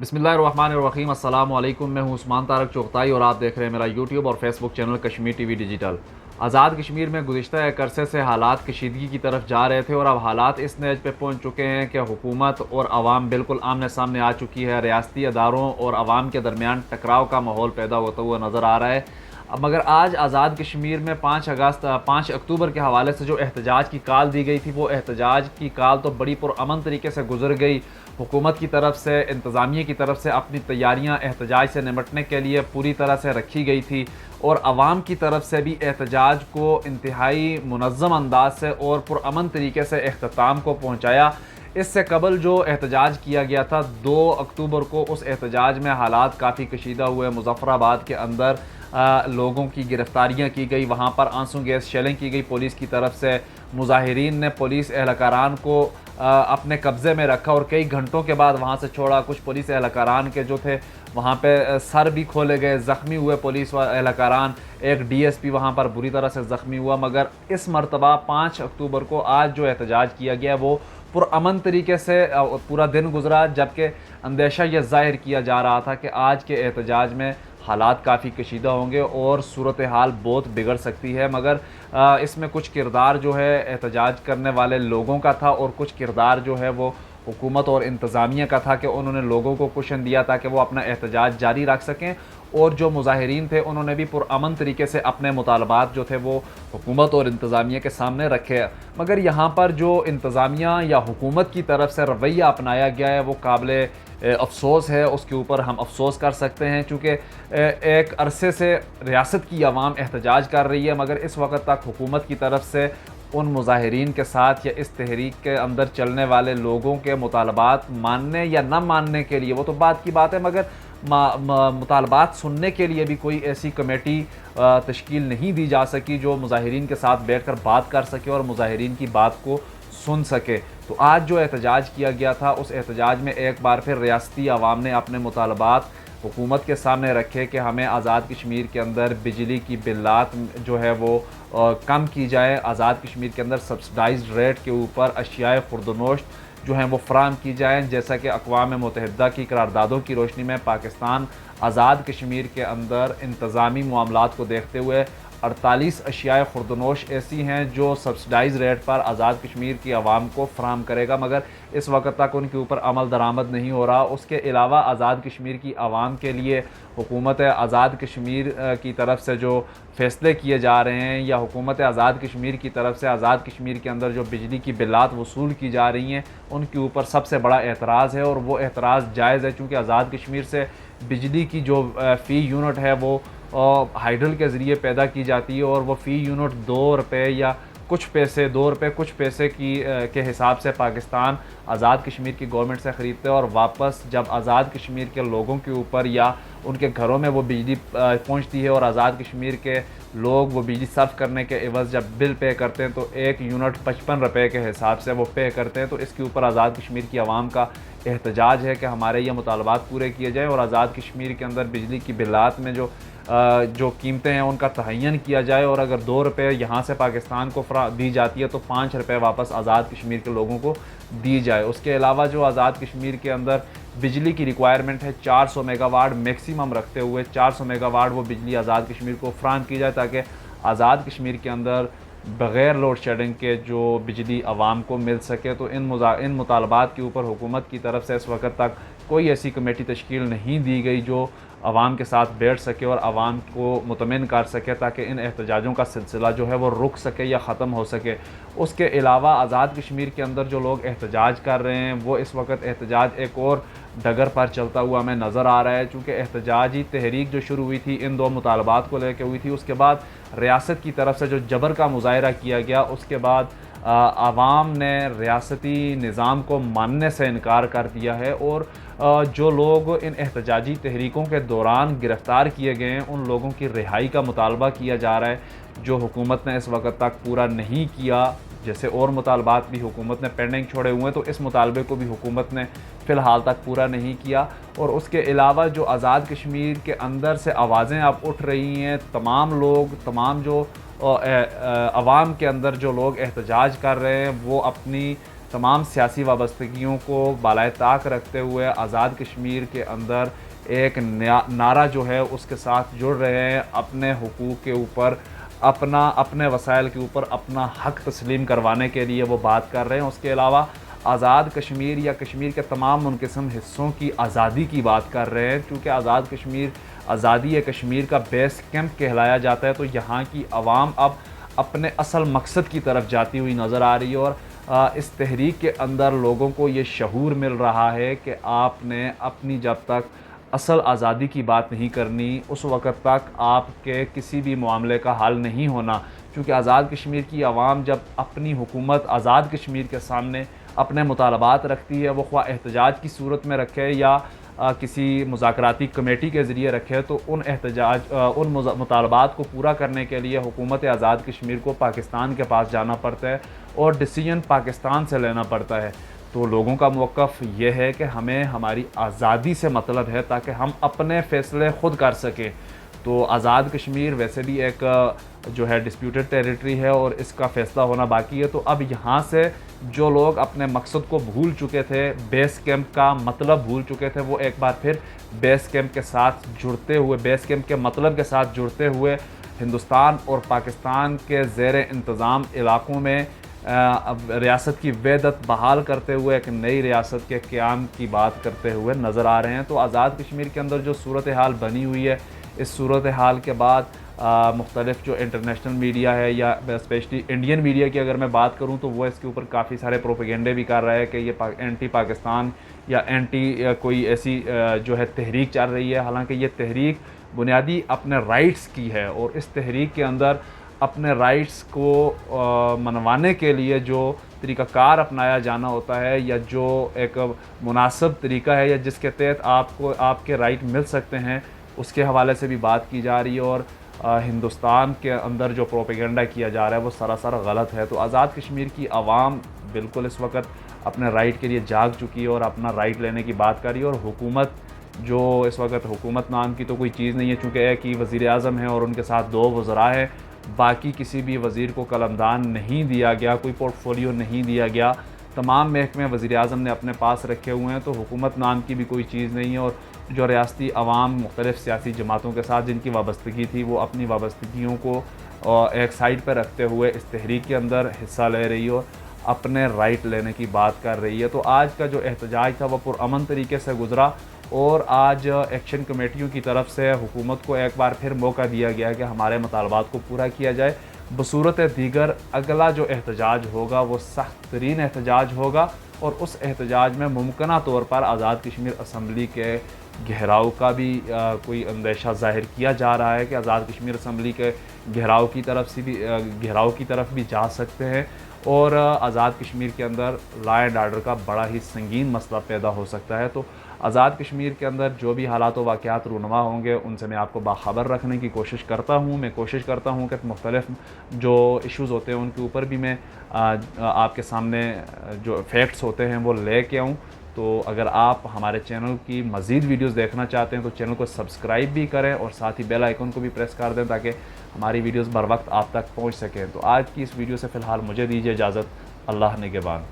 बिस्मिल्लाहिर्रहमानिर्रहीम। अस्सलाम वालेकुम। मैं हूं उस्मान तारक चुगताई और आप देख रहे हैं मेरा यूट्यूब और Facebook channel Kashmir TV digital. Azad Kashmir में गुज़िश्ता एक अरसे से हालात कशीदगी की तरफ जा रहे थे और अब हालात इस नहज पे पहुँच चुके हैं कि हुकूमत और आवाम बिल्कुल आमने सामने आ चुकी है। रियासती अदारों और आवाम के दरमियान टकराव का माहौल पैदा होता हुआ नज़र आ रहा है। अब मगर आज आज़ाद कश्मीर में 5 अक्टूबर के हवाले से जो एहतजाज की काल दी गई थी, वो एहतजाज की काल तो बड़ी पुरअमन तरीके से गुजर गई। हुकूमत की तरफ से, इंतज़ामिया की तरफ से अपनी तैयारियाँ एहतजाज से निपटने के लिए पूरी तरह से रखी गई थी और आवाम की तरफ से भी एहतजाज को इंतहाई मुनज़्ज़म अंदाज से और पुरअमन तरीके से इख्तिताम को पहुँचाया। इससे कबल जो एहतजाज किया गया था 2 अक्टूबर को, उस एहतजाज में हालात काफ़ी कशीदा हुए। मुज़फ़्फ़राबाद के अंदर लोगों की गिरफ्तारियाँ की गई, वहाँ पर आंसू गैस शेलिंग की गई पुलिस की तरफ से। मुजाहिरीन ने पुलिस एहलकारान को अपने कब्ज़े में रखा और कई घंटों के बाद वहाँ से छोड़ा। कुछ पुलिस एहलकारान के जो थे वहाँ पे सर भी खोले गए, ज़ख्मी हुए पुलिस एहलकारान। एक डीएसपी वहाँ पर बुरी तरह से ज़ख्मी हुआ। मगर इस मरतबा 5 अक्टूबर को आज जो एहतजाज किया गया वो पुरअमन तरीके से पूरा दिन गुजरा, जबकि अंदेशा यह ज़ाहिर किया जा रहा था कि आज के एहतजाज में हालात काफ़ी कशीदा होंगे और सूरत हाल बहुत बिगड़ सकती है। मगर इसमें कुछ किरदार जो है एहतजाज करने वाले लोगों का था और कुछ किरदार जो है वो हुकूमत और इंतज़ामिया का था कि उन्होंने लोगों को कुशन दिया ताकि वो अपना एहतजाज जारी रख सकें। और जो मुजाहिरीन थे उन्होंने भी पुरअमन तरीके से अपने मुतालबात जो थे वो हुकूमत और इंतज़ामिया के सामने रखे। मगर यहाँ पर जो इंतज़ामिया या हुकूमत की तरफ से रवैया अपनाया गया है वो काबिल अफसोस है। उसके ऊपर हम अफसोस कर सकते हैं, चूँकि एक अरसे से रियासत की आवाम एहतजाज कर रही है, मगर इस वक्त तक हुकूमत की तरफ से उन मुजाहिरीन के साथ या इस तहरीक के अंदर चलने वाले लोगों के मुतालबात मानने या न मानने के लिए, वो तो बात की बात है, मगर मुतालबात सुनने के लिए भी कोई ऐसी कमेटी तश्कील नहीं दी जा सकी जो मुजाहिरीन के साथ बैठ कर बात कर सके और मुजाहिरीन की बात को सुन सके। तो आज जो एहतजाज किया गया था उस एहतजाज में एक बार फिर रियासती आवाम ने अपने मुतालबात हुकूमत के सामने रखे कि हमें आज़ाद कश्मीर के अंदर बिजली की बिल्लात जो है वो कम की जाए। आज़ाद कश्मीर के अंदर सब्सिडाइज्ड रेट के ऊपर अशियाए खुर्दनोश जो हैं वो फ़राहम की जाएँ। जैसा कि अक़वाम मुत्तहिदा की करारदादों की रोशनी में पाकिस्तान आज़ाद कश्मीर के अंदर इंतज़ामी मामलात को देखते हुए 48 अशियाए खुर्दनोश ऐसी हैं जो सब्सिडाइज रेट पर आज़ाद कश्मीर की आवाम को फ़राहम करेगा, मगर इस वक्त तक उनके ऊपर अमल दरामद नहीं हो रहा। उसके अलावा आज़ाद कश्मीर की आवाम के लिए हुकूमत आज़ाद कश्मीर की तरफ से जो फ़ैसले किए जा रहे हैं या हुकूमत आज़ाद कश्मीर की तरफ से आज़ाद कश्मीर के अंदर जो बिजली की बिल्लात वसूल की जा रही हैं उनके ऊपर सबसे बड़ा एतराज़ है। और वो एतराज़ जायज़ है, चूँकि आज़ाद कश्मीर से बिजली की जो फ़ी यूनिट है वो हाइडल के ज़रिए पैदा की जाती है और वो फ़ी यूनिट 2 रुपये या कुछ पैसे, 2 रुपये कुछ पैसे की के हिसाब से पाकिस्तान आज़ाद कश्मीर की गवर्नमेंट से ख़रीदते हैं। और वापस जब आज़ाद कश्मीर के लोगों के ऊपर या उनके घरों में वो बिजली पहुंचती है और आज़ाद कश्मीर के लोग वो बिजली सर्व करने के एवज़ जब बिल पे करते हैं तो एक यूनिट 55 रुपये के हिसाब से वो पे करते हैं। तो इसके ऊपर आज़ाद कश्मीर की आवाम का एहतजाज है कि हमारे ये मुतालबात पूरे किए जाएँ और आज़ाद कश्मीर के अंदर बिजली की बिल्लात में जो कीमतें हैं उनका तयन किया जाए। और अगर 2 रुपये यहाँ से पाकिस्तान को दी जाती है तो 5 रुपये वापस आज़ाद कश्मीर के लोगों को दी जाए। उसके अलावा जो आज़ाद कश्मीर के अंदर बिजली की रिक्वायरमेंट है 400 मेगावाट मैक्सिमम रखते हुए 400 मेगावाट वो बिजली आज़ाद कश्मीर को फ़राहम की जाए ताकि आज़ाद कश्मीर के अंदर बग़ैर लोड शेडिंग के जो बिजली आवाम को मिल सके। तो इन मुतालबात के ऊपर हुकूमत की तरफ से इस वक्त तक कोई ऐसी कमेटी तश्कील नहीं दी गई जो आवाम के साथ बैठ सके और आवाम को मुतमिन कर सके ताकि इन एहतजाजों का सिलसिला जो है वो रुक सके या ख़त्म हो सके। उसके अलावा आज़ाद कश्मीर के अंदर जो लोग एहतजाज कर रहे हैं वो इस वक्त एहतजाज एक और डगर पर चलता हुआ हमें नज़र आ रहा है, चूँकि एहतजाजी तहरीक जो शुरू हुई थी इन 2 मुतालबात को लेकर हुई थी। उसके बाद रियासत की तरफ से जो जबर का मुज़ाहरा किया गया, उसके बाद आवाम ने रियासती निज़ाम को मानने से इनकार कर दिया है और जो लोग इन एहतजाजी तहरीकों के दौरान गिरफ़्तार किए गए हैं उन लोगों की रिहाई का मुतालबा किया जा रहा है, जो हुकूमत ने इस वक्त तक पूरा नहीं किया। जैसे और मुतालबात भी हुकूमत ने पेंडिंग छोड़े हुए हैं तो इस मुतालबे को भी हुकूमत ने फ़िलहाल तक पूरा नहीं किया। और उसके अलावा जो आज़ाद कश्मीर के अंदर से आवाज़ें अब उठ रही हैं, तमाम लोग, तमाम जो आवाम के अंदर जो लोग एहतजाज कर रहे हैं वो अपनी तमाम सियासी वाबस्तगियों को बालाए ताक रखते हुए आज़ाद कश्मीर के अंदर एक नारा जो है उसके साथ जुड़ रहे हैं, अपने हुकूक़ के ऊपर, अपने वसाइल के ऊपर अपना हक़ तस्लीम करवाने के लिए वो बात कर रहे हैं। उसके अलावा आज़ाद कश्मीर या कश्मीर के तमाम मुनक़िस्म हिस्सों की आज़ादी की बात कर रहे हैं। चूँकि आज़ाद कश्मीर आज़ादी कश्मीर का बेस कैंप कहलाया जाता है, तो यहाँ की आवाम अब अपने असल मकसद की तरफ जाती हुई नज़र आ रही है और इस तहरीक के अंदर लोगों को ये शऊर मिल रहा है कि आपने अपनी जब तक असल आज़ादी की बात नहीं करनी, उस वक़्त तक आपके किसी भी मामले का हल नहीं होना। चूँकि आज़ाद कश्मीर की आवाम जब अपनी हुकूमत आज़ाद कश्मीर के सामने अपने मुतालबात रखती है, वो ख्वाह एहतजाज की सूरत में रखे या किसी मुज़ाकराती कमेटी के ज़रिए रखे, तो उन मुतालबात को पूरा करने के लिए हुकूमत आज़ाद कश्मीर को पाकिस्तान के पास जाना पड़ता है और डिसीजन पाकिस्तान से लेना पड़ता है। तो लोगों का मौक़िफ़ ये है कि हमें हमारी आज़ादी से मतलब है ताकि हम अपने फ़ैसले ख़ुद कर सकें। तो आज़ाद कश्मीर वैसे भी एक जो है डिस्प्यूटेड टेरिटरी है और इसका फ़ैसला होना बाकी है। तो अब यहाँ से जो लोग अपने मकसद को भूल चुके थे, बेस कैंप का मतलब भूल चुके थे, वो एक बार फिर बेस कैंप के साथ जुड़ते हुए, बेस कैंप के मतलब के साथ जुड़ते हुए हिंदुस्तान और पाकिस्तान के ज़ेर इंतज़ाम इलाक़ों में रियासत की वहदत बहाल करते हुए एक नई रियासत के क़याम की बात करते हुए नज़र आ रहे हैं। तो आज़ाद कश्मीर के अंदर जो सूरत हाल बनी हुई है, इस सूरत हाल के बाद मुख्तलिफ़ जो इंटरनेशनल मीडिया है या स्पेशली इंडियन मीडिया की अगर मैं बात करूं, तो वो इसके ऊपर काफ़ी सारे प्रोपेगेंडे भी कर रहा है कि ये एंटी पाकिस्तान या एंटी कोई ऐसी जो है तहरीक चल रही है। हालांकि ये तहरीक बुनियादी अपने राइट्स की है और इस तहरीक के अंदर अपने राइट्स को मनवाने के लिए जो तरीक़ाकार अपनाया जाना होता है या जो एक मुनासिब तरीका है या जिसके तहत आपको आपके राइट मिल सकते हैं, उसके हवाले से भी बात की जा रही है। और हिंदुस्तान के अंदर जो प्रोपेगेंडा किया जा रहा है वो सरासर गलत है। तो आज़ाद कश्मीर की आवाम बिल्कुल इस वक्त अपने राइट के लिए जाग चुकी है और अपना राइट लेने की बात कर रही है। और हुकूमत जो इस वक्त हुकूमत नाम की तो कोई चीज़ नहीं है, चूँकि एक ही वज़ीर आज़म है और उनके साथ 2 वज़रा हैं, बाकी किसी भी वज़ीर को कलमदान नहीं दिया गया, कोई पोर्टफोलियो नहीं दिया गया, तमाम महकमे वज़ीर आज़म ने अपने पास रखे हुए हैं। तो हुकूमत नाम की भी कोई चीज़ नहीं है और जो रियासती अवाम मुख्तलिफ़ सियासी जमातों के साथ जिनकी वाबस्तगी थी, वो अपनी वाबस्तगियों को एक साइड पर रखते हुए इस तहरीक के अंदर हिस्सा ले रही है और अपने राइट लेने की बात कर रही है। तो आज का जो एहतजाज था वो पुरअमन तरीके से गुज़रा और आज एक्शन कमेटियों की तरफ से हुकूमत को एक बार फिर मौका दिया गया कि हमारे मुतालबात को पूरा किया जाए। बसूरत दीगर अगला जो एहतजाज होगा वो सख्त तरीन एहतजाज होगा और उस एहतजाज में मुमकिना तौर पर आज़ाद कश्मीर असम्बली के घेराव का भी कोई अंदेशा ज़ाहिर किया जा रहा है कि आज़ाद कश्मीर असम्बली के घेराव की तरफ भी जा सकते हैं और आज़ाद कश्मीर के अंदर लॉ एंड आर्डर का बड़ा ही संगीन मसला पैदा हो सकता है। तो आज़ाद कश्मीर के अंदर जो भी हालात व वाक़यात रूनुमा होंगे उनसे मैं आपको बाखबर रखने की कोशिश करता हूँ। मैं कोशिश करता हूँ कि मुख्तलिफ़ जो इश्यूज़ होते हैं उनके ऊपर भी मैं आपके सामने जो फैक्ट्स होते हैं वो ले के आऊँ। तो अगर आप हमारे चैनल की मज़ीद वीडियोज़ देखना चाहते हैं तो चैनल को सब्सक्राइब भी करें और साथ ही बेल आइकन को भी प्रेस कर दें ताकि हमारी वीडियोज़ बर वक्त आप तक पहुँच सकें। तो आज की इस वीडियो से फ़िलहाल मुझे दीजिए इजाज़त। अल्लाह निगहबान।